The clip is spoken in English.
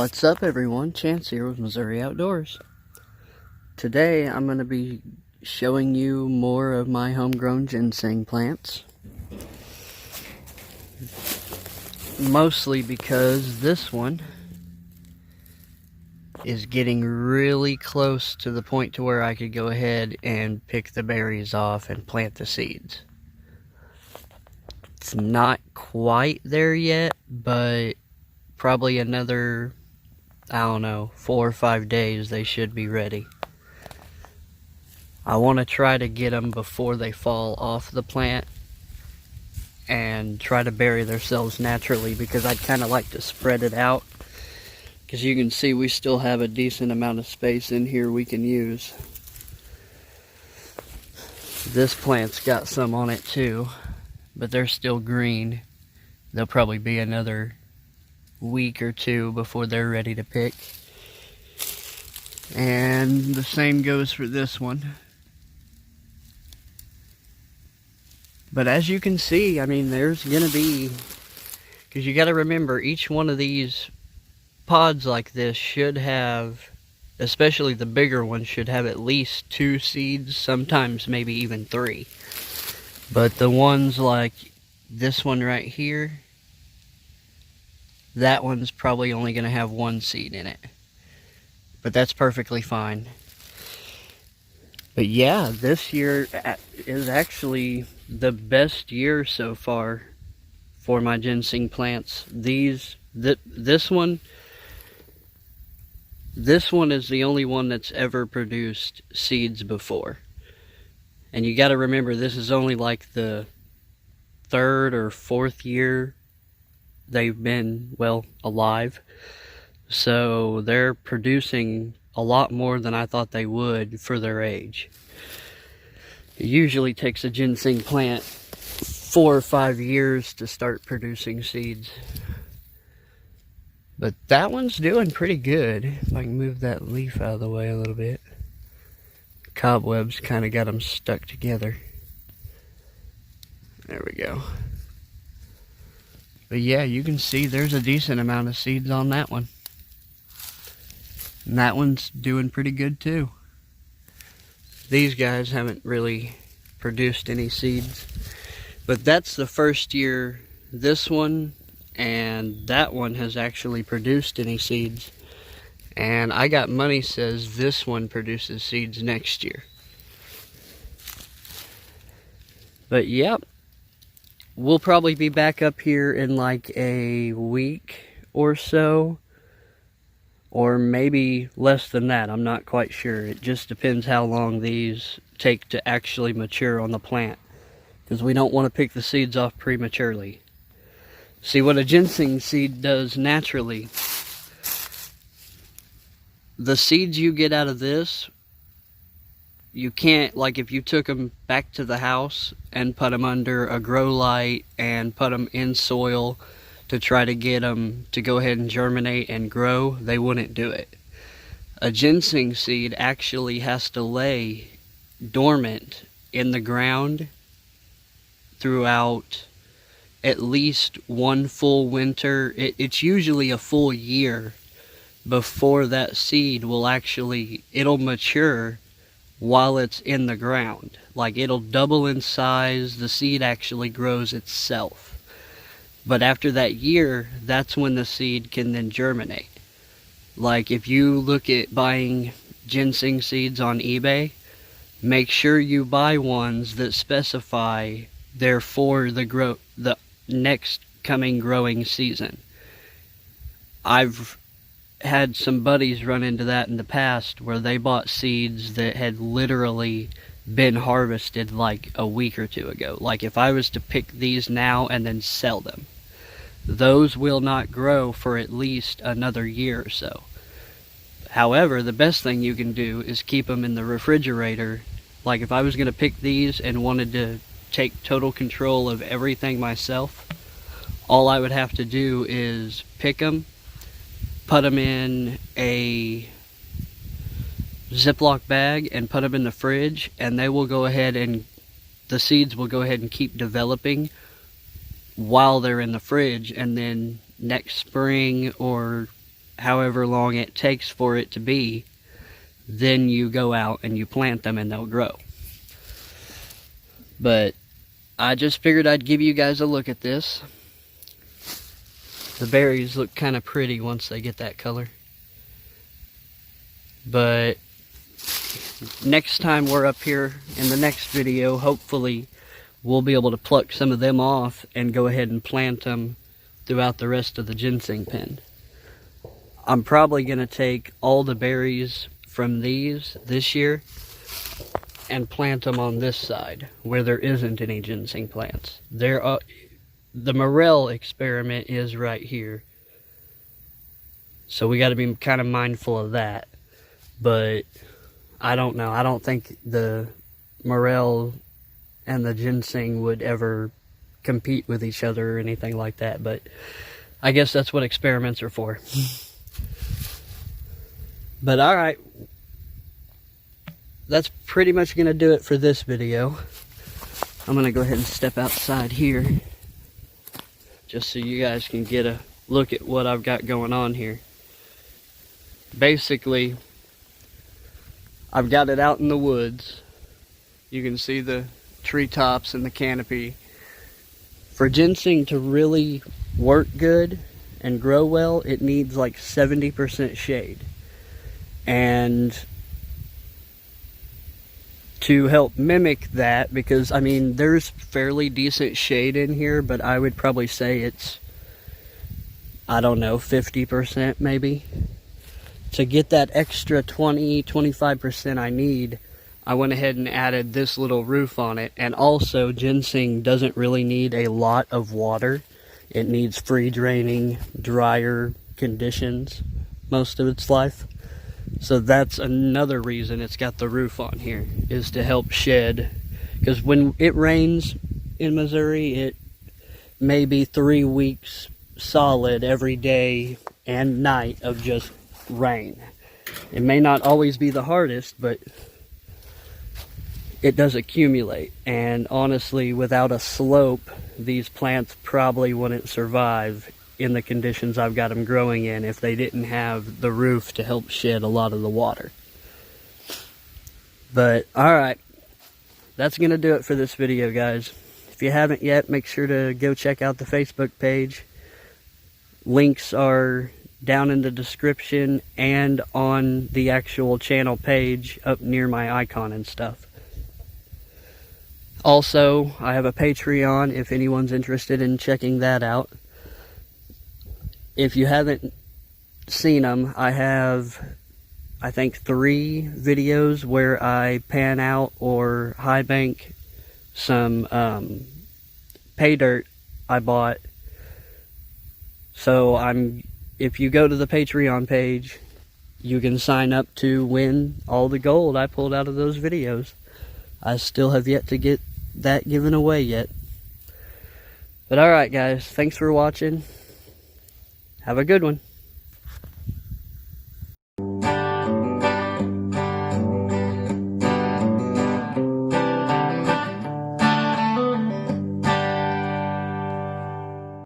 What's up, everyone? Chance here with Missouri Outdoors. Today I'm going to be showing you more of my homegrown ginseng plants. Mostly because this one is getting really close to the point to where I could go ahead and pick the berries off and plant the seeds. It's not quite there yet, but probably another, I don't know, 4 or 5 days they should be ready. I want to try to get them before they fall off the plant and try to bury themselves naturally, because I'd kind of like to spread it out, because you can see we still have a decent amount of space in here we can use. This plant's got some on it too, but they're still green. They'll probably be another week or two before they're ready to pick. And the same goes for this one. But as you can see, I mean, there's gonna be, because you got to remember, each one of these pods like this should have, especially the bigger ones, should have at least 2 seeds, sometimes maybe even 3. But the ones like this one right here, that one's probably only going to have 1 seed in it. But that's perfectly fine. But yeah, this year is actually the best year so far for my ginseng plants. This one is the only one that's ever produced seeds before. And you got to remember, this is only like the 3rd or 4th year they've been, well, alive. So they're producing a lot more than I thought they would for their age. It usually takes a ginseng plant 4 or 5 years to start producing seeds. But that one's doing pretty good. If I can move that leaf out of the way a little bit. Cobwebs kind of got them stuck together. There we go. But yeah, you can see there's a decent amount of seeds on that one. And that one's doing pretty good too. These guys haven't really produced any seeds. But that's the first year this one and that one has actually produced any seeds. And I got money says this one produces seeds next year. But yep, we'll probably be back up here in like a week or so. Or maybe less than that, I'm not quite sure. It just depends how long these take to actually mature on the plant, because we don't want to pick the seeds off prematurely. See, what a ginseng seed does naturally, the seeds you get out of this, you can't, like if you took them back to the house and put them under a grow light and put them in soil to try to get them to go ahead and germinate and grow, they wouldn't do it. A ginseng seed actually has to lay dormant in the ground throughout at least 1 full winter. It's usually a full year before that seed will actually, it'll mature while it's in the ground. Like, it'll double in size, the seed actually grows itself. But after that year, that's when the seed can then germinate. Like, if you look at buying ginseng seeds on eBay, make sure you buy ones that specify they're for the next coming growing season. I've had some buddies run into that in the past, where they bought seeds that had literally been harvested like a week or 2 ago. Like, if I was to pick these now and then sell them, those will not grow for at least another year or so. However, the best thing you can do is keep them in the refrigerator. Like, if I was going to pick these and wanted to take total control of everything myself, all I would have to do is pick them, put them in a Ziploc bag and put them in the fridge, and they will go ahead and the seeds will go ahead and keep developing while they're in the fridge, and then next spring or however long it takes for it to be, then you go out and you plant them and they'll grow. But I just figured I'd give you guys a look at this. The berries look kind of pretty once they get that color. But next time we're up here in the next video, hopefully we'll be able to pluck some of them off and go ahead and plant them throughout the rest of the ginseng pen. I'm probably going to take all the berries from these this year and plant them on this side where there isn't any ginseng plants. The morel experiment is right here, so we got to be kind of mindful of that. But I don't know. I don't think the morel and the ginseng would ever compete with each other or anything like that. But I guess that's what experiments are for. But alright, that's pretty much going to do it for this video. I'm going to go ahead and step outside here, just so you guys can get a look at what I've got going on here. Basically, I've got it out in the woods. You can see the treetops and the canopy. For ginseng to really work good and grow well, it needs like 70% shade. And to help mimic that, because I mean there's fairly decent shade in here, but I would probably say it's, I don't know, 50% maybe. To get that extra 20-25% I need, I went ahead and added this little roof on it. And also, ginseng doesn't really need a lot of water. It needs free draining, drier conditions most of its life. So that's another reason it's got the roof on here, is to help shed. Because when it rains in Missouri, it may be 3 weeks solid every day and night of just rain. It may not always be the hardest, but it does accumulate. And honestly, without a slope, these plants probably wouldn't survive in the conditions I've got them growing in if they didn't have the roof to help shed a lot of the water. But alright, that's going to do it for this video, guys. If you haven't yet, make sure to go check out the Facebook page. Links are down in the description and on the actual channel page up near my icon and stuff. Also, I have a Patreon if anyone's interested in checking that out. If you haven't seen them, I have, I think, 3 videos where I pan out or high bank some pay dirt I bought. So if you go to the Patreon page, you can sign up to win all the gold I pulled out of those videos. I still have yet to get that given away yet. But alright guys, thanks for watching. Have a good one.